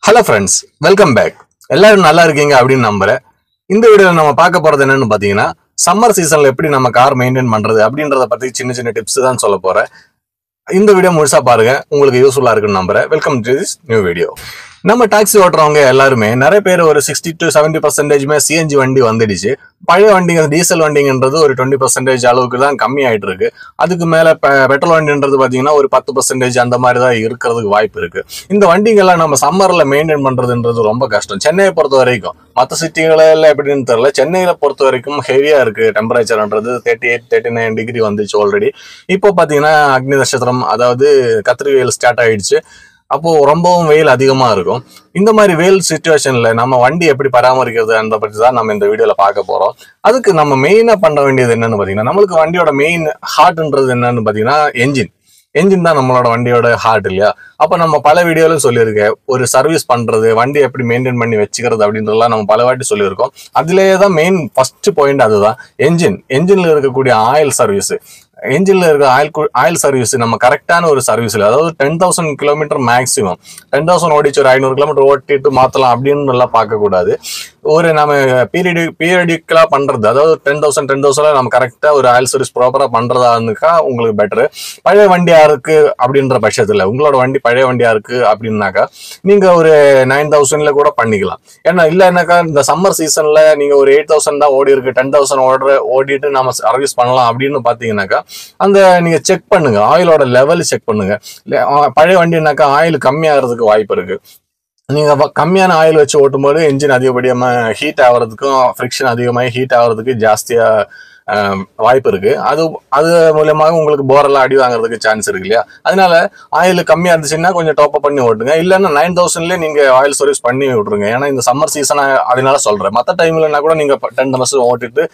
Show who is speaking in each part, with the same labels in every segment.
Speaker 1: Hello friends, welcome back. எல்லாரும் நல்லா இருக்கீங்க அப்படின்னு நம்புறேன். இந்த வீடியோல நம்ம பார்க்க போறது என்னன்னு பாத்தீங்கன்னா, சம்மர் சீசன்ல எப்படி நம்ம கார் மெயின்டைன் பண்றது அப்படின்றத பத்தி சின்ன சின்ன டிப்ஸ் தான் சொல்ல போறேன். இந்த வீடியோ முழுசா பாருங்க, உங்களுக்கு யூஸ்ஃபுல்லா இருக்குன்னு நம்புறேன். Welcome to this new video. நம்ம டாக்ஸி ஓட்டுறவங்க எல்லாருமே நிறைய பேர் ஒரு 60 to 70% சிஎன்ஜி வண்டி வந்துடுச்சு. பழைய வண்டிங்க டீசல் வண்டிங்கன்றது ஒரு 20% அளவுக்கு தான் கம்மி ஆயிட்டு இருக்கு. அதுக்கு மேல பெட்ரோல் வண்டின்றது பாத்தீங்கன்னா ஒரு 10% அந்த மாதிரி தான் இருக்கிறதுக்கு வாய்ப்பு இருக்கு. இந்த வண்டிங்கெல்லாம் நம்ம சம்மர்ல மெயின்டைன் பண்றதுன்றது ரொம்ப கஷ்டம். சென்னையை பொறுத்த வரைக்கும், மற்ற சிட்டிகளெல்லாம் எப்படின்னு தெரியல, சென்னையில பொறுத்த வரைக்கும் ஹெவியா இருக்கு. டெம்பரேச்சர்ன்றது 38, 39 டிகிரி வந்துச்சு ஆல்ரெடி. இப்போ பாத்தீங்கன்னா அக்னி நட்சத்திரம், அதாவது கத்திரி வெயில் ஸ்டார்ட் ஆயிடுச்சு. அப்போ ரொம்பவும் வெயில் அதிகமா இருக்கும். இந்த மாதிரி வெயில் சிச்சுவேஷன்ல நம்ம வண்டி எப்படி பராமரிக்கிறது அந்த பற்றி தான் நம்ம இந்த வீடியோல பார்க்க போறோம். அதுக்கு நம்ம மெயினா பண்ண வேண்டியது என்னன்னு பாத்தீங்கன்னா, நம்மளுக்கு வண்டியோட மெயின் ஹார்ட்ன்றது என்னன்னு பாத்தீங்கன்னா என்ஜின் தான் நம்மளோட வண்டியோட ஹார்ட் இல்லையா? அப்ப நம்ம பல வீடியோலும் சொல்லியிருக்கேன், ஒரு சர்வீஸ் பண்றது, வண்டி எப்படி மெயின்டைன் பண்ணி வச்சுக்கிறது அப்படின்றதெல்லாம் நம்ம பல வாட்டி சொல்லியிருக்கோம். அதுலேயே தான் மெயின் ஃபர்ஸ்ட் பாயிண்ட் அதுதான். என்ஜின்ல இருக்கக்கூடிய ஆயில் சர்வீஸ். என்ஜின்ல இருக்க ஆயில் சர்வீஸ் நம்ம கரெக்டான ஒரு சர்வீஸ்ல, அதாவது 10,000 கிலோமீட்டர் மேக்ஸிமம் 10,000 ஓடிச்சு, ஒரு 500 கிலோமீட்டர் ஓட்டிட்டு மாத்தலாம் அப்படின்னு எல்லாம் பார்க்க கூடாது. ஒரு நம்ம பீரியடிக்கலா பண்றது, அதாவது 10,000 நம்ம கரெக்டா ஒரு ஆயில் சர்வீஸ் ப்ராப்பரா பண்றதா இருந்துக்கா உங்களுக்கு பெட்டர். பழைய வண்டியா இருக்கு அப்படின்ற பட்சத்துல, உங்களோட வண்டி பழைய வண்டியா இருக்கு அப்படின்னாக்கா நீங்க ஒரு 9,000ல கூட பண்ணிக்கலாம். ஏன்னா இல்லைன்னாக்கா இந்த சம்மர் சீசன்ல நீங்க ஒரு 8,000 தான் ஓடி இருக்கு, 10,000 ஓடிட்டு நம்ம சர்வீஸ் பண்ணலாம் அப்படின்னு பாத்தீங்கன்னாக்கா அந்த நீங்க செக் பண்ணுங்க, ஆயிலோட லெவல் செக் பண்ணுங்க. பழைய வண்டினாக்கா ஆயில் கம்மியாகிறதுக்கு வாய்ப்பு இருக்கு. நீங்க கம்மியான ஆயில் வச்சு ஓட்டும் போது என்ஜின் அதிகப்படியா ஹீட் ஆகிறதுக்கும், ஃப்ரிக்ஷன் அதிகமாக ஹீட் ஆகிறதுக்கு ஜாஸ்தியா வாய்ப்பு இருக்கு. அது மூலமாக உங்களுக்கு போரெல்லாம் அடி வாங்குறதுக்கு சான்ஸ் இருக்கு இல்லையா? அதனால ஆயில் கம்மியா இருந்துச்சுன்னா கொஞ்சம் டாப் அப் பண்ணி ஓட்டுங்க. இல்லைன்னா 9,000லேயே நீங்க ஆயில் சர்வீஸ் பண்ணி விட்டுருங்க. ஏன்னா இந்த சம்மர் சீசன் அதனால சொல்றேன். மற்ற டைம்லன்னா கூட நீங்க 10 வருஷம் ஓட்டிட்டு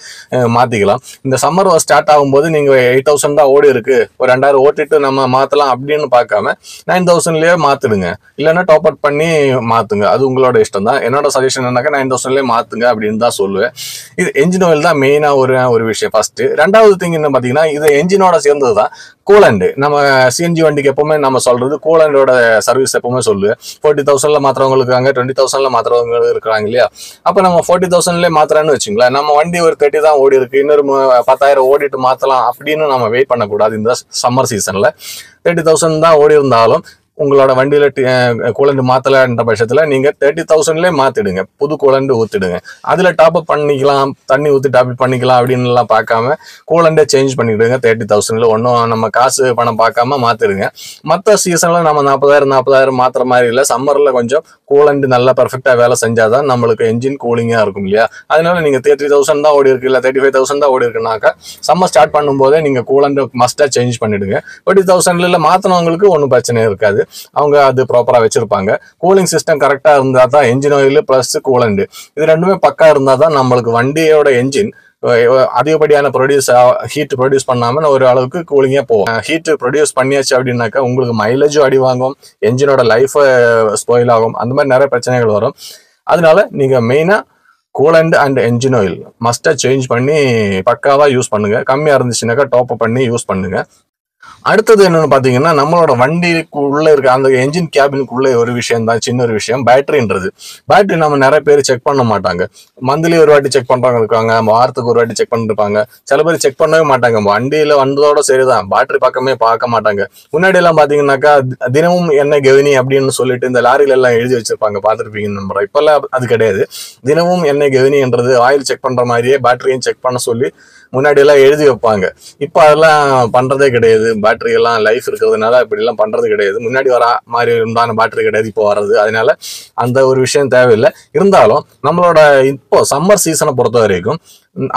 Speaker 1: மாத்திக்கலாம். இந்த சம்மர் ஸ்டார்ட் ஆகும்போது நீங்க 8,000 தான் ஓடி இருக்கு, ஒரு 2,000 ஓட்டிட்டு நம்ம மாத்தலாம் அப்படின்னு பார்க்காம 9,000லேயே மாத்துடுங்க. இல்லைன்னா டாப் அப் பண்ணி மாத்துங்க. அது உங்களோட இஷ்டம் தான். என்னோட சஜஷன் என்னக்கா 9,000லேயே மாத்துங்க அப்படின்னு தான் சொல்லுவேன். இது என்ஜின் ஆயில் தான் மெயினா ஒரு விஷயம். ஃபர்ஸ்ட். ரெண்டாவது திங் என்ன பாத்தீங்கன்னா, இது என்ஜினோட சேர்ந்ததுதான் கூலண்ட். நம்ம சிஎன்ஜி வண்டிக்கு எப்பவுமே நம்ம சொல்றது கூலண்டோட சர்வீஸ் எப்பவுமே சொல்லுவேன். 40,000ல மாத்திரவங்க இருக்காங்க, 20,000ல மாத்திரவங்க இருக்காங்க இல்லையா? அப்ப நம்ம 40,000ல மாத்திரான்னு வச்சுங்களேன், நம்ம வண்டி ஒரு 30 தான் ஓடி இருக்கு, இன்னொரு 10,000 ஓடிட்டு மாத்தலாம் அப்படின்னு நம்ம வெயிட் பண்ணக்கூடாது. இந்த சம்மர் சீசன்ல 30,000 தான் ஓடி இருந்தாலும் உங்களோட வண்டியில கூலண்ட் மாத்தலன்ற பட்சத்துல நீங்க 30,000லேயே மாத்திடுங்க. புது கூலண்ட் ஊத்திடுங்க. அதுல டாப் அப் பண்ணிக்கலாம், தண்ணி ஊத்தி டாப் அப் பண்ணிக்கலாம் அப்படின்னு எல்லாம் பார்க்காம கூலண்டே சேஞ்ச் பண்ணிடுங்க. 30,000ல ஒன்றும் நம்ம காசு பணம் பார்க்காம மாத்திடுங்க. மற்ற சீசன்ல நம்ம 40,000 மாத்திர மாதிரி இல்லை. சம்மர்ல கொஞ்சம் கூலண்ட் நல்லா பர்ஃபெக்டா வேலை செஞ்சாதான் நம்மளுக்கு என்ஜின் கூலிங்கா இருக்கும் இல்லையா? அதனால நீங்க 30,000 தான் ஓடி இருக்கு, இல்ல 35,000 தான் ஓடி இருக்குனாக்கா சம்மர் ஸ்டார்ட் பண்ணும் போதே நீங்க கூலண்ட் மஸ்டா சேஞ்ச் பண்ணிடுங்க. 40,000ல மாத்தினவங்களுக்கு ஒன்றும் பிரச்சனை இருக்காது. அவங்க அது ப்ராப்பரா வச்சிருப்பாங்க. கூலிங் சிஸ்டம் கரெக்டா இருந்தா தான் என்ஜின் ஆயில் பிளஸ் கூலண்ட் இது ரெண்டுமே பக்கா இருந்தா தான் நம்மளுக்கு வண்டியோட என்ஜின் அதிகப்படியான ஹீட் ப்ரொடியூஸ் பண்ணாம ஒரு அளவுக்கு கூலிங்கா போகும். ஹீட் ப்ரொடியூஸ் பண்ணியாச்சு அப்படின்னாக்கா உங்களுக்கு மைலேஜும் அடி வாங்கும், என்ஜினோட லைஃப் ஸ்பாயில் ஆகும், அந்த மாதிரி நிறைய பிரச்சனைகள் வரும். அதனால நீங்க மெயினா கூலண்ட் அண்ட் என்ஜின் ஆயில் மஸ்டா சேஞ்ச் பண்ணி பக்காவா யூஸ் பண்ணுங்க. கம்மியா இருந்துச்சுனாக்கா டாப் அப் பண்ணி யூஸ் பண்ணுங்க. அடுத்தது என்னன்னு பாத்தீங்கன்னா, நம்மளோட வண்டிக்குள்ள இருக்க அந்த என்ஜின் கேபினுக்குள்ள ஒரு விஷயம் தான், சின்ன ஒரு விஷயம், பேட்டரின்றது. பேட்டரி நம்ம நிறைய பேர் செக் பண்ண மாட்டாங்க. மந்த்லி ஒரு வாட்டி செக் பண்றவங்க இருக்காங்க, வாரத்துக்கு ஒரு வாட்டி செக் பண்ணிருப்பாங்க. சில பேர் செக் பண்ணவே மாட்டாங்க. வண்டியில வந்ததோட சரிதான், பேட்டரி பக்கமே பார்க்க மாட்டாங்க. முன்னாடி எல்லாம் பாத்தீங்கன்னாக்கா தினமும் எண்ணெய் கவனி அப்படின்னு சொல்லிட்டு இந்த லாரியில எல்லாம் எழுதி வச்சிருப்பாங்க, பார்த்துருப்பீங்கன்னு நம்புறேன். இப்பெல்லாம் அது கிடையாது. தினமும் எண்ணெய் கவனின்றது ஆயில் செக் பண்ற மாதிரியே பேட்டரியும் செக் பண்ண சொல்லி முன்னாடி எல்லாம் எழுதி வைப்பாங்க. இப்ப அதெல்லாம் பண்றதே கிடையாது. பேட்டரி எல்லாம் லைஃப் இருக்கிறதுனால இப்படி எல்லாம் பண்றது கிடையாது. முன்னாடி வர மாதிரி இருந்தான பேட்டரி கிடையாது இப்போ வர்றது. அதனால அந்த ஒரு விஷயம் தேவையில்லை. இருந்தாலும் நம்மளோட இப்போ சம்மர் சீசனை பொறுத்த வரைக்கும்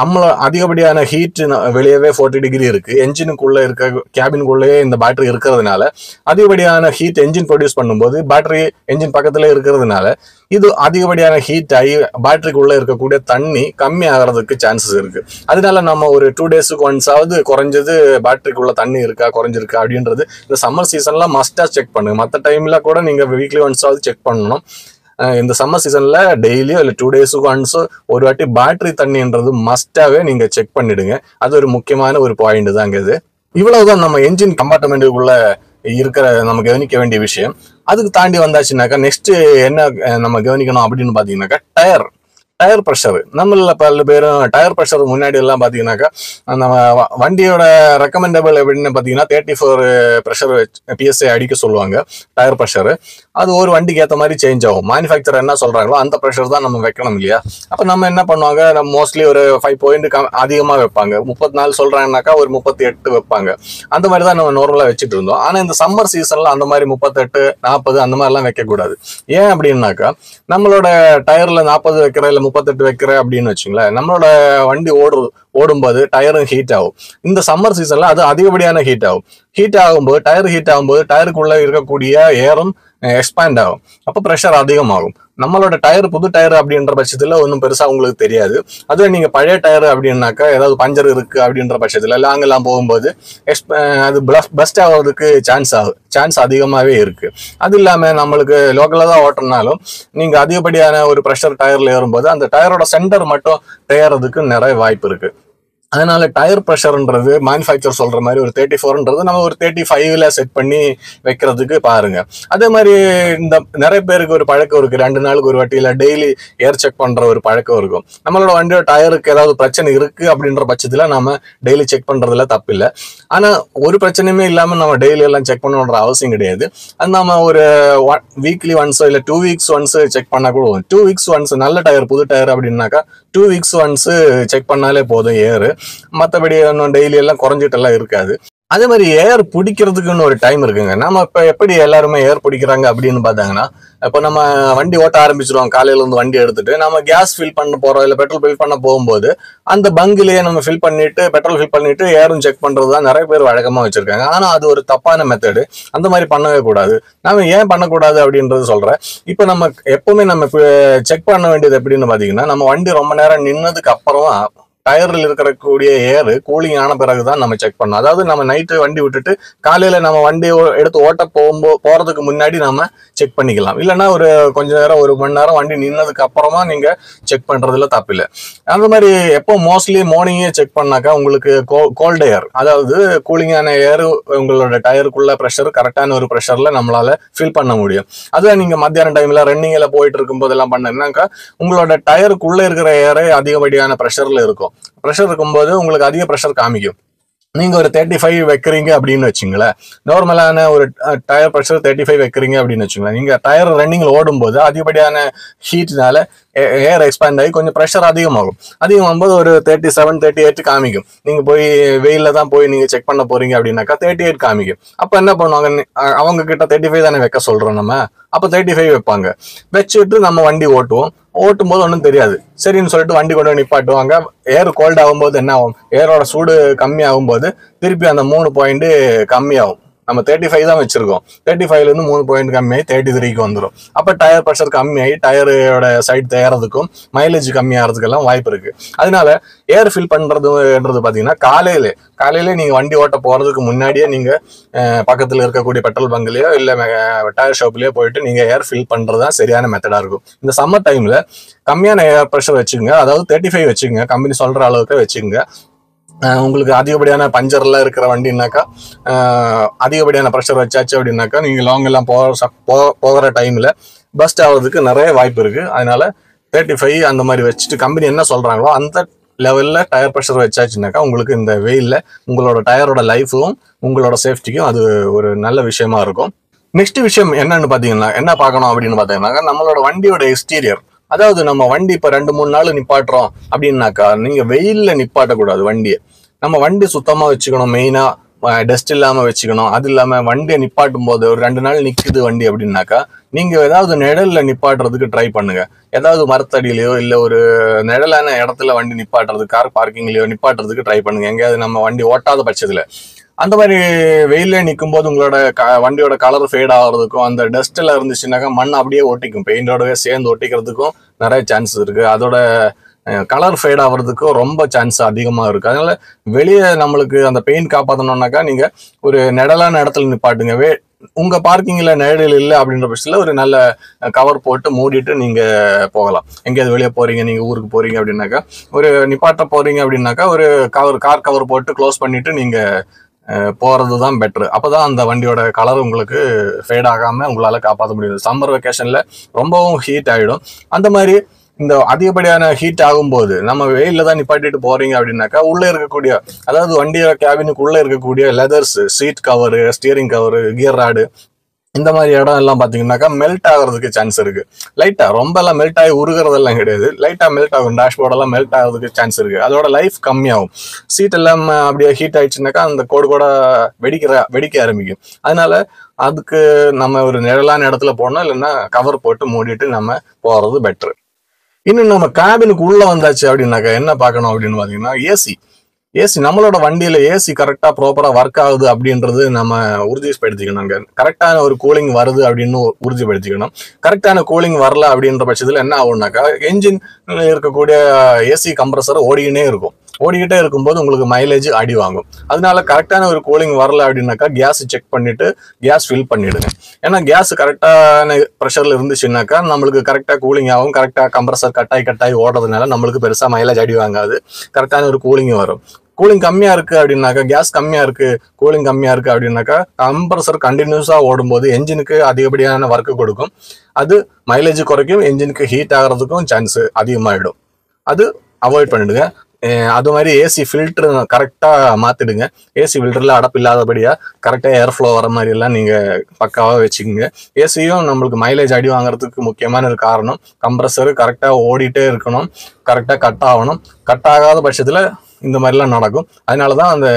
Speaker 1: நம்மள அதிகப்படியான ஹீட் வெளியவே 40 டிகிரி இருக்கு. என்ஜினுக்குள்ள இருக்க கேபினுக்குள்ளேயே இந்த பேட்டரி இருக்கிறதுனால அதிகப்படியான ஹீட் என்ஜின் ப்ரொடியூஸ் பண்ணும்போது பேட்டரி என்ஜின் பக்கத்துல இருக்கிறதுனால இது அதிகப்படியான ஹீட் ஆகி பேட்டரிக்குள்ள இருக்கக்கூடிய தண்ணி கம்மி ஆகிறதுக்கு சான்சஸ் இருக்கு. அதனால நம்ம ஒரு 2 டேஸுக்கு ஒன்ஸ் ஆவது குறைஞ்சது பேட்டரிக்குள்ள தண்ணி இருக்கா குறைஞ்சிருக்கா அப்படின்றது இந்த சம்மர் சீசன்ல மஸ்டா செக் பண்ணுங்க. மற்ற டைம்ல கூட நீங்க வீக்லி ஒன்ஸ் ஆவது செக் பண்ணணும். இந்த சம்மர் சீசன்ல டெய்லியோ இல்லை 2 டேஸுக்கு ஒன்ஸோ ஒரு வாட்டி பேட்டரி தண்ணின்றது மஸ்டாவே நீங்க செக் பண்ணிடுங்க. அது ஒரு முக்கியமான ஒரு பாயிண்ட் தாங்க இது. இவ்வளவுதான் நம்ம என்ஜின் கம்பார்ட்மெண்ட்டுக்குள்ள இருக்கிற நம்ம கவனிக்க வேண்டிய விஷயம். அதுக்கு தாண்டி வந்தாச்சுனாக்கா நெக்ஸ்ட் என்ன நம்ம கவனிக்கணும் அப்படின்னு பாத்தீங்கன்னாக்கா டயர் ப்ரெஷர். நம்மள பல பேரும் டயர் ப்ரெஷர் முன்னாடி எல்லாம் பாத்தீங்கன்னாக்கா நம்ம வண்டியோட ரெக்கமெண்டபிள் எப்படின்னு பாத்தீங்கன்னா 34 ப்ரெஷர் PSI அடிக்க சொல்லுவாங்க டயர் ப்ரெஷர். அது ஒரு வண்டிக்கு ஏற்ற மாதிரி சேஞ்ச் ஆகும். மேனுஃபேக்சர் என்ன சொல்றாங்களோ அந்த ப்ரெஷர் தான் நம்ம வைக்கணும் இல்லையா? அப்ப நம்ம என்ன பண்ணுவாங்க, நம்ம மோஸ்ட்லி ஒரு 5 பாயிண்ட் அதிகமா வைப்பாங்க. 34 சொல்றாங்கன்னாக்கா ஒரு 38 வைப்பாங்க. அந்த மாதிரி தான் நம்ம நார்மலா வச்சுட்டு இருந்தோம். ஆனா இந்த சம்மர் சீசன்ல அந்த மாதிரி 38, 40 அந்த மாதிரி எல்லாம் வைக்க கூடாது. ஏன் அப்படின்னாக்கா நம்மளோட டயர்ல 40 வைக்கிற இல்ல 38 வைக்கிற அப்படின்னு வச்சுங்களேன், நம்மளோட வண்டி ஓடும்போது டயரும் ஹீட் ஆகும். இந்த சம்மர் சீசன்ல அது அதிகப்படியான ஹீட் ஆகும். டயர் ஹீட் ஆகும்போது டயருக்குள்ள இருக்கக்கூடிய ஏரும் எக்ஸ்பேண்ட் ஆகும். அப்போ ப்ரெஷர் அதிகமாகும். நம்மளோட டயர் புது டயர் அப்படின்ற பட்சத்துல ஒன்றும் பெருசா உங்களுக்கு தெரியாது. அதுவே நீங்க பழைய டயர் அப்படின்னாக்கா ஏதாவது பஞ்சர் இருக்கு அப்படின்ற பட்சத்துல லாங் எல்லாம் போகும்போது அது பஸ்ட் ஆகிறதுக்கு சான்ஸ் அதிகமாவே இருக்கு. அது இல்லாம நம்மளுக்கு லோக்கலா தான் ஓட்டுறதுனாலும் நீங்க அதிகப்படியான ஒரு ப்ரெஷர் டயர்ல ஏறும்போது அந்த டயரோட சென்டர் மட்டும் தேயறதுக்கு நிறைய வாய்ப்பு இருக்கு. அதனால டயர் ப்ரெஷர்ன்றது மேனுஃபேக்சர் சொல்ற மாதிரி ஒரு 34ன்றது நம்ம ஒரு 35ல செட் பண்ணி வைக்கிறதுக்கு பாருங்க. அதே மாதிரி இந்த நிறைய பேருக்கு ஒரு பழக்கம் இருக்கு, 2 நாளுக்கு ஒரு வாட்டி இல்ல டெய்லி ஏர் செக் பண்ற ஒரு பழக்கம் இருக்கும். நம்மளோட வண்டியோட டயருக்கு ஏதாவது பிரச்சனை இருக்கு அப்படின்ற பட்சத்துல நம்ம டெய்லி செக் பண்றதுல தப்பு இல்லை. ஆனா ஒரு பிரச்சனையுமே இல்லாம நம்ம டெய்லி எல்லாம் செக் பண்ணணுன்ற அவசியம் கிடையாது. அது நம்ம ஒரு வீக்லி ஒன்ஸ் இல்ல 2 வீக்ஸ் ஒன்ஸ் செக் பண்ணா கூட 2 வீக்ஸ் ஒன்ஸ் நல்ல டயர் புது டயர் அப்படின்னாக்கா 2 வீக்ஸ் ஒன்ஸ் செக் பண்ணாலே போதும் ஏர். மற்றபடி ஒன்றும் டெய்லி எல்லாம் குறைஞ்சிட்டு எல்லாம் இருக்காது. அதே மாதிரி ஏர் பிடிக்கிறதுக்குன்னு ஒரு டைம் இருக்குங்க. நம்ம இப்ப எப்படி எல்லாருமே ஏர் பிடிக்கிறாங்க அப்படின்னு பார்த்தாங்கன்னா, இப்போ நம்ம வண்டி ஓட்ட ஆரம்பிச்சிருவோம். காலையில இருந்து வண்டி எடுத்துட்டு நம்ம கேஸ் ஃபில் பண்ண போறோம் இல்ல பெட்ரோல் ஃபில் பண்ண போகும்போது அந்த பங்கிலேயே நம்ம பெட்ரோல் ஃபில் பண்ணிட்டு ஏரும் செக் பண்றதுதான் நிறைய பேர் வழக்கமா வச்சிருக்காங்க. ஆனா அது ஒரு தப்பான மெத்தடு. அந்த மாதிரி பண்ணவே கூடாது. நம்ம ஏன் பண்ணக்கூடாது அப்படின்றது சொல்றேன். இப்ப நம்ம எப்பவுமே நம்ம செக் பண்ண வேண்டியது எப்படின்னு பாத்தீங்கன்னா, நம்ம வண்டி ரொம்ப நேரம் நின்னதுக்கு அப்புறமா டயர்ல இருக்கக்கூடிய ஏர் கூலிங் ஆன பிறகுதான் நம்ம செக் பண்ணணும். அதாவது நம்ம நைட்டு வண்டி விட்டுட்டு காலையில நம்ம வண்டி எடுத்து ஓட்ட போறதுக்கு முன்னாடி நம்ம செக் பண்ணிக்கலாம். இல்லைன்னா ஒரு கொஞ்ச நேரம் 1 மணி நேரம் வண்டி நின்னதுக்கு அப்புறமா நீங்க செக் பண்றதுல தப்பில்லை. அந்த மாதிரி எப்போ மோஸ்ட்லி மார்னிங்கே செக் பண்ணாக்கா உங்களுக்கு கோல்டு ஏர், அதாவது கூலிங்கான ஏர் உங்களோட டயருக்குள்ள ப்ரெஷர் கரெக்டான ஒரு ப்ரெஷர்ல நம்மளால ஃபில் பண்ண முடியும். அதுவே நீங்க மத்தியான டைம்ல ரன்னிங்ல போயிட்டு இருக்கும் போதெல்லாம் பண்ணீங்கன்னாக்கா உங்களோட டயருக்குள்ள இருக்கிற ஏரே அதிகப்படியான ப்ரெஷர்ல இருக்கும். ப்ரெஷர் இருக்கும்போது உங்களுக்கு அதிக ப்ரெஷர் காமிக்கும். நீங்க ஒரு 35 வைக்கிறீங்க அப்படின்னு வச்சுங்களேன், நார்மலான ஒரு டயர் ப்ரெஷர் 35 வைக்கிறீங்க அப்படின்னு வச்சுங்களேன், நீங்க டயர் ரன்னிங்ல ஓடும்போது அதிகப்படியான ஹீட்னால ஏர் எக்ஸ்பேண்ட் ஆகி கொஞ்சம் ப்ரெஷர் அதிகமாகும்போது ஒரு 37, 38 காமிக்கும். நீங்க போய் வெயில தான் போய் நீங்க செக் பண்ண போறீங்க அப்படின்னாக்கா 38 காமிக்கும். அப்ப என்ன பண்ணுவாங்க, அவங்க கிட்ட 35 தானே வைக்க சொல்றோம் நம்ம, அப்ப 35 வைப்பாங்க. வச்சுட்டு நம்ம வண்டி ஓட்டும் போது ஒன்றும் தெரியாது. சரின்னு சொல்லிட்டு வண்டி கொண்டு நிப்பாட்டுவாங்க. ஏர் கோல்ட் ஆகும்போது என்ன ஆகும், ஏரோட சூடு கம்மி ஆகும்போது திருப்பி அந்த 3 பாயிண்ட் கம்மியாகும். நம்ம 35 தான் வச்சிருக்கோம். 35ல இருந்து 3 பாயிண்ட் கம்மியாகி 33க்கு வந்துடும். அப்ப டயர் ப்ரெஷர் கம்மியாகி டயரோட சைட் தேயறதுக்கும் மைலேஜ் கம்மியாகிறதுக்கெல்லாம் வாய்ப்பு இருக்கு. அதனால ஏர் ஃபில் பண்றதுன்றது பாத்தீங்கன்னா காலையில நீங்க வண்டி ஓட்ட போறதுக்கு முன்னாடியே நீங்க பக்கத்துல இருக்கக்கூடிய பெட்ரோல் பங்க்லயோ இல்ல டயர் ஷாப்லயோ போயிட்டு நீங்க ஏர் ஃபில் பண்றதுதான் சரியான மெத்தடா இருக்கும். இந்த சம்மர் டைம்ல கம்மியான ஏர் ப்ரெஷர் வச்சுக்கோங்க, அதாவது 35 வச்சுக்கோங்க, கம்பெனி சொல்ற அளவுக்கு வச்சுக்கோங்க. உங்களுக்கு அதிகப்படியான பஞ்சர்ல இருக்கிற வண்டினாக்கா அதிகப்படியான ப்ரெஷர் வச்சாச்சு அப்படின்னாக்கா நீங்க லாங் எல்லாம் போகிற டைம்ல பஸ்ட் ஆகிறதுக்கு நிறைய வாய்ப்பு இருக்கு. அதனால 35 அந்த மாதிரி வச்சுட்டு கம்பெனி என்ன சொல்றாங்களோ அந்த லெவல்ல டயர் ப்ரெஷர் வச்சாச்சுனாக்கா உங்களுக்கு இந்த வெயில்ல உங்களோட டயரோட லைஃபும் உங்களோட சேஃப்டிக்கும் அது ஒரு நல்ல விஷயமா இருக்கும். நெக்ஸ்ட் விஷயம் என்னன்னு பாத்தீங்கன்னா, என்ன பார்க்கணும் அப்படின்னு பாத்தீங்கன்னா, நம்மளோட வண்டியோட எக்ஸ்டீரியர். அதாவது நம்ம வண்டி இப்ப 2-3 நாள் நிப்பாட்டுறோம் அப்படின்னாக்கா நீங்க வெயில்ல நிப்பாட்டக்கூடாது வண்டியை. நம்ம வண்டி சுத்தமா வச்சுக்கணும், மெயினா டஸ்ட் இல்லாம வச்சுக்கணும். அது இல்லாம வண்டியை நிப்பாட்டும் போது ஒரு 2 நாள் நிக்குது வண்டி அப்படின்னாக்கா நீங்க ஏதாவது நிழல்ல நிப்பாட்டுறதுக்கு ட்ரை பண்ணுங்க. ஏதாவது மரத்தடியிலையோ இல்ல ஒரு நிழலான இடத்துல வண்டி நிப்பாட்டுறதுக்கு, கார் பார்க்கிங்லயோ நிப்பாட்டுறதுக்கு ட்ரை பண்ணுங்க, எங்கேயாவது நம்ம வண்டி ஓட்டாத பட்சத்துல. அந்த மாதிரி வெயிலே நிற்கும் போது உங்களோட வண்டியோட கலர் ஃபேட் ஆகிறதுக்கும் அந்த டஸ்ட்ல இருந்துச்சுன்னாக்கா மண் அப்படியே ஒட்டிக்கும், பெயிண்டோடவே சேர்ந்து ஒட்டிக்கிறதுக்கும் நிறைய சான்சஸ் இருக்கு. அதோட கலர் ஃபேட் ஆகிறதுக்கும் ரொம்ப சான்ஸ் அதிகமாக இருக்கு. அதனால வெளியே நம்மளுக்கு அந்த பெயிண்ட் காப்பாற்றணும்னாக்கா நீங்க ஒரு நிழலான இடத்துல நிப்பாட்டுங்க. உங்க பார்க்கிங்ல நிழல் இல்லை அப்படின்ற பட்சத்துல ஒரு நல்ல கவர் போட்டு மூடிட்டு நீங்க போகலாம். எங்கேயாவது வெளியே போறீங்க, நீங்க ஊருக்கு போறீங்க அப்படின்னாக்கா ஒரு நிப்பாட்ட போறீங்க அப்படின்னாக்கா ஒரு கார் கவர் போட்டு க்ளோஸ் பண்ணிட்டு நீங்க போறது தான் பெட்ரு. அப்பதான் அந்த வண்டியோட கலர் உங்களுக்கு ஃபேட் ஆகாம உங்களால காப்பாற்ற முடியும். சம்மர் வெக்கேஷன்ல ரொம்பவும் ஹீட் ஆயிடும். அந்த மாதிரி இந்த அதிகப்படியான ஹீட் ஆகும்போது நம்ம வெயில தான் நிப்பாட்டிட்டு போறீங்க அப்படின்னாக்கா உள்ள இருக்கக்கூடிய, அதாவது வண்டியோட கேபினுக்கு உள்ள இருக்கக்கூடிய leathers, seat cover, steering cover, gear rod, இந்த மாதிரி இடம் எல்லாம் பாத்தீங்கன்னாக்கா மெல்ட் ஆகிறதுக்கு சான்ஸ் இருக்கு. லைட்டா ரொம்ப எல்லாம் மெல்ட் ஆகி உருகிறதெல்லாம் கிடையாது, லைட்டா மெல்ட் ஆகும். டேஷ்போர்ட் எல்லாம் மெல்ட் ஆகிறதுக்கு சான்ஸ் இருக்கு. அதோட லைஃப் கம்மியாகும். சீட் எல்லாம் அப்படியே ஹீட் ஆயிடுச்சுனாக்கா அந்த கோடு கூட வெடிக்க ஆரம்பிக்கும். அதனால அதுக்கு நம்ம ஒரு நிழலான இடத்துல போடணும், இல்லைன்னா கவர் போட்டு மூடிட்டு நம்ம போறது பெட்ரு. இன்னும் நம்ம கேபினுக்கு உள்ள வந்தாச்சு அப்படின்னாக்கா என்ன பார்க்கணும் அப்படின்னு பாத்தீங்கன்னா ஏசி நம்மளோட வண்டியில ஏசி கரெக்டா ப்ராப்பரா ஒர்க் ஆகுது அப்படின்றது நம்ம உறுதிப்படுத்திக்கணுங்க. கரெக்டான ஒரு கூலிங் வருது அப்படின்னு உறுதிப்படுத்திக்கணும். கரெக்டான கூலிங் வரல அப்படின்ற பட்சத்துல என்ன ஆகும்னாக்கா என்ஜின் இருக்கக்கூடிய ஏசி கம்ப்ரஸர் ஓடிக்கிட்டே இருக்கும்போது உங்களுக்கு மைலேஜ் அடி வாங்கும். அதனால கரெக்டான ஒரு கூலிங் வரல அப்படின்னாக்கா கேஸ் செக் பண்ணிட்டு கேஸ் ஃபில் பண்ணிடுங்க. ஏன்னா கேஸ் கரெக்டான ப்ரெஷர்ல இருந்துச்சுன்னாக்கா நம்மளுக்கு கரெக்டா கூலிங் ஆகும். கரெக்டா கம்ப்ரஸர் கட்டாய் ஓடுறதுனால நம்மளுக்கு பெருசா மைலேஜ் அடி வாங்காது. கரெக்டான ஒரு கூலிங் வரும். கூலிங் கம்மியா இருக்கு அப்படின்னாக்கா, கேஸ் கம்மியா இருக்கு, கூலிங் கம்மியா இருக்கு அப்படின்னாக்கா கம்ப்ரஸர் கண்டினியூஸா ஓடும்போது என்ஜினுக்கு அதிகப்படியான ஒர்க் கொடுக்கும். அது மைலேஜ் குறைக்கும், என்ஜினுக்கு ஹீட் ஆகிறதுக்கும் சான்ஸ் அதிகமாயிடும். அது அவாய்ட் பண்ணிடுங்க. அது மாதிரி ஏசி ஃபில்டர் கரெக்டா மாத்திடுங்க. ஏசி ஃபில்டர்ல அடப்பு இல்லாதபடியா கரெக்டா ஏர் ஃப்ளோ வர மாதிரி எல்லாம் நீங்க பக்காவா வச்சுக்கோங்க. ஏசியும் நம்மளுக்கு மைலேஜ் அடி வாங்குறதுக்கு முக்கியமான ஒரு காரணம். கம்ப்ரஸர் கரெக்டா ஓடிட்டே இருக்கணும், கரெக்டா கட் ஆகணும். கட் ஆகாத பட்சத்துல இந்த மாதிரிலாம் நடக்கும். அதனாலதான் அந்த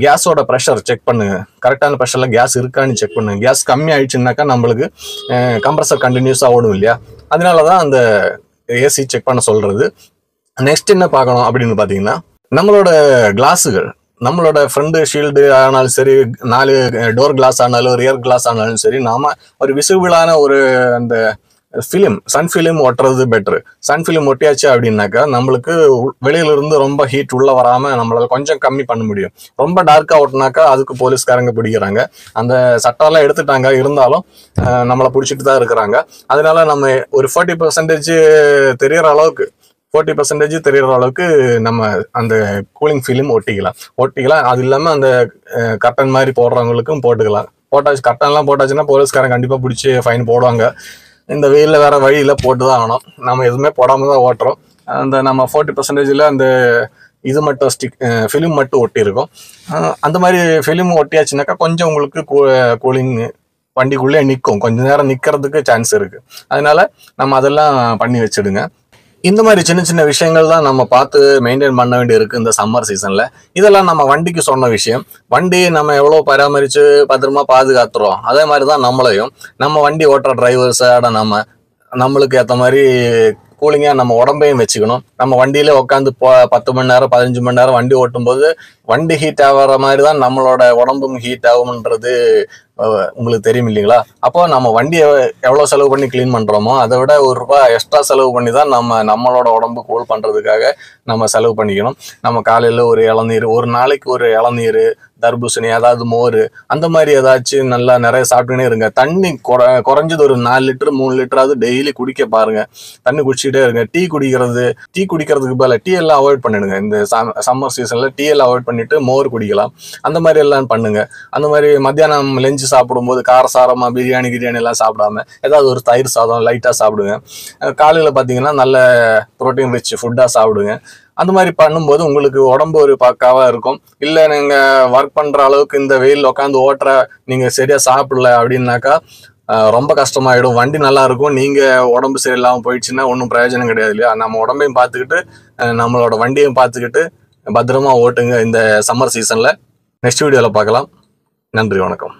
Speaker 1: கேஸோட ப்ரெஷர் செக் பண்ணுங்க. கரெக்டான ப்ரெஷர்ல கேஸ் இருக்கான்னு செக் பண்ணுங்க. கேஸ் கம்மி ஆயிடுச்சுன்னாக்கா நம்மளுக்கு கம்ப்ரஸர் கண்டினியூஸா ஓடும் இல்லையா, அதனாலதான் அந்த ஏசி செக் பண்ண சொல்றது. நெக்ஸ்ட் என்ன பார்க்கணும் அப்படின்னு பாத்தீங்கன்னா, நம்மளோட கிளாஸுகள், நம்மளோட ஃப்ரண்ட் ஷீல்டு ஆனாலும் சரி, 4 டோர் கிளாஸ் ஆனாலும் ரியர் கிளாஸ் ஆனாலும் சரி, நாம ஒரு விசிபிளான ஒரு அந்த சன் ஃபிலிம் ஒட்டுறது பெட்ரு. சன் ஃபிலிம் ஒட்டியாச்சு அப்படின்னாக்கா நம்மளுக்கு வெளியில இருந்து ரொம்ப ஹீட் உள்ள வராம நம்மளால கொஞ்சம் கம்மி பண்ண முடியும். ரொம்ப டார்க்கா ஒட்டினாக்கா அதுக்கு போலீஸ்காரங்க பிடிக்கிறாங்க. அந்த சட்டம்லாம் எடுத்துட்டாங்க, இருந்தாலும் நம்மளை பிடிச்சிட்டு தான் இருக்கிறாங்க. அதனால நம்ம ஒரு 40% தெரியற அளவுக்கு 40% தெரியற அளவுக்கு நம்ம அந்த கூலிங் ஃபிலிம் ஒட்டிக்கலாம். அது இல்லாம அந்த கர்டன் மாதிரி போடுறவங்களுக்கும் போட்டாச்சு. கர்டன்லாம் போட்டாச்சுன்னா போலீஸ்காரன் கண்டிப்பா பிடிச்சி ஃபைன் போடுவாங்க. இந்த வெயில்ல வேற வழியில போட்டுதான் ஆகணும். நம்ம எதுவுமே போடாம தான் ஓட்டுறோம். அந்த நம்ம 40%ல அந்த இது மட்டும் ஃபிலிம் மட்டும் ஒட்டி இருக்கும். அந்த மாதிரி ஃபிலிம் ஒட்டியாச்சுனாக்கா கொஞ்சம் உங்களுக்கு கூலிங் வண்டிக்குள்ளே நிற்கும், கொஞ்ச நேரம் நிக்கிறதுக்கு சான்ஸ் இருக்கு. அதனால நம்ம அதெல்லாம் பண்ணி வச்சிடுங்க. இந்த மாதிரி சின்ன சின்ன விஷயங்கள் தான் நம்ம பார்த்து மெயின்டைன் பண்ண வேண்டி இருக்கு இந்த சம்மர் சீசன்ல. இதெல்லாம் நம்ம வண்டிக்கு சொன்ன விஷயம். வண்டி நம்ம எவ்வளவு பராமரிச்சு பத்திரமா பாதுகாத்துறோம், அதே மாதிரிதான் நம்மளையும் நம்ம வண்டி ஓட்டுற டிரைவர்ஸோட நம்மளுக்கு ஏற்ற மாதிரி கூலிங்கா நம்ம உடம்பையும் வச்சுக்கணும். நம்ம வண்டியில உட்காந்து 10 மணி நேரம் 15 மணி நேரம் வண்டி ஓட்டும் போது வண்டி ஹீட் ஆகிற மாதிரி தான் நம்மளோட உடம்பும் ஹீட் ஆகும்ன்றது உங்களுக்கு தெரியும் இல்லைங்களா? அப்போ நம்ம வண்டியை எவ்வளவு செலவு பண்ணி கிளீன் பண்றோமோ அதை விட ₹1 எக்ஸ்ட்ரா செலவு பண்ணி தான் நம்மளோட உடம்பு கூல் பண்றதுக்காக நம்ம செலவு பண்ணிக்கணும். நம்ம காலையில ஒரு இளநீர், ஒரு நாளைக்கு ஒரு இளநீர், தர்பூசணி, அதாவது மோர், அந்த மாதிரி ஏதாச்சும் நல்லா நிறைய சாப்பிட்டுனே இருங்க. தண்ணி குறைஞ்சது ஒரு 4 லிட்டர் 3 லிட்டராவது டெய்லி குடிக்க பாருங்க. தண்ணி குடிச்சுட்டே இருங்க. டீ குடிக்கிறதுக்கு பதிலாக டீ எல்லாம் அவாய்ட் பண்ணிடுங்க. இந்த சம்மர் சீசன்ல டீ எல்லாம் அவாய்ட் பண்ணிட்டு மோர் குடிக்கலாம். அந்த மாதிரி எல்லாம் பண்ணுங்க. அந்த மாதிரி மத்தியானம் லஞ்சு சாப்பிடும்போது காரசாரமா பிரியாணி எல்லாம் சாப்பிடாம ஏதாவது ஒரு தயிர் சாதம் லைட்டா சாப்பிடுங்க. காலையில பாத்தீங்கன்னா நல்ல புரோட்டீன் ரிச் ஃபுட்டா சாப்பிடுங்க. அந்த மாதிரி பண்ணும்போது உங்களுக்கு உடம்பு ஒரு பக்காவா இருக்கும். இல்ல நீங்க ஒர்க் பண்ற அளவுக்கு இந்த வெயில் உட்காந்து ஓட்டுற நீங்க சரியா சாப்பிடல அப்படின்னாக்கா ரொம்ப கஷ்டமாயிடும். வண்டி நல்லா இருக்கும், நீங்க உடம்பு சரியில்லாம போயிடுச்சுன்னா ஒன்றும் பிரயோஜனம் கிடையாது இல்லையா? நம்ம உடம்பையும் பார்த்துக்கிட்டு நம்மளோட வண்டியையும் பார்த்துக்கிட்டு பத்திரமா ஓட்டுங்க இந்த சம்மர் சீசன்ல. நெக்ஸ்ட் வீடியோல பார்க்கலாம். நன்றி, வணக்கம்.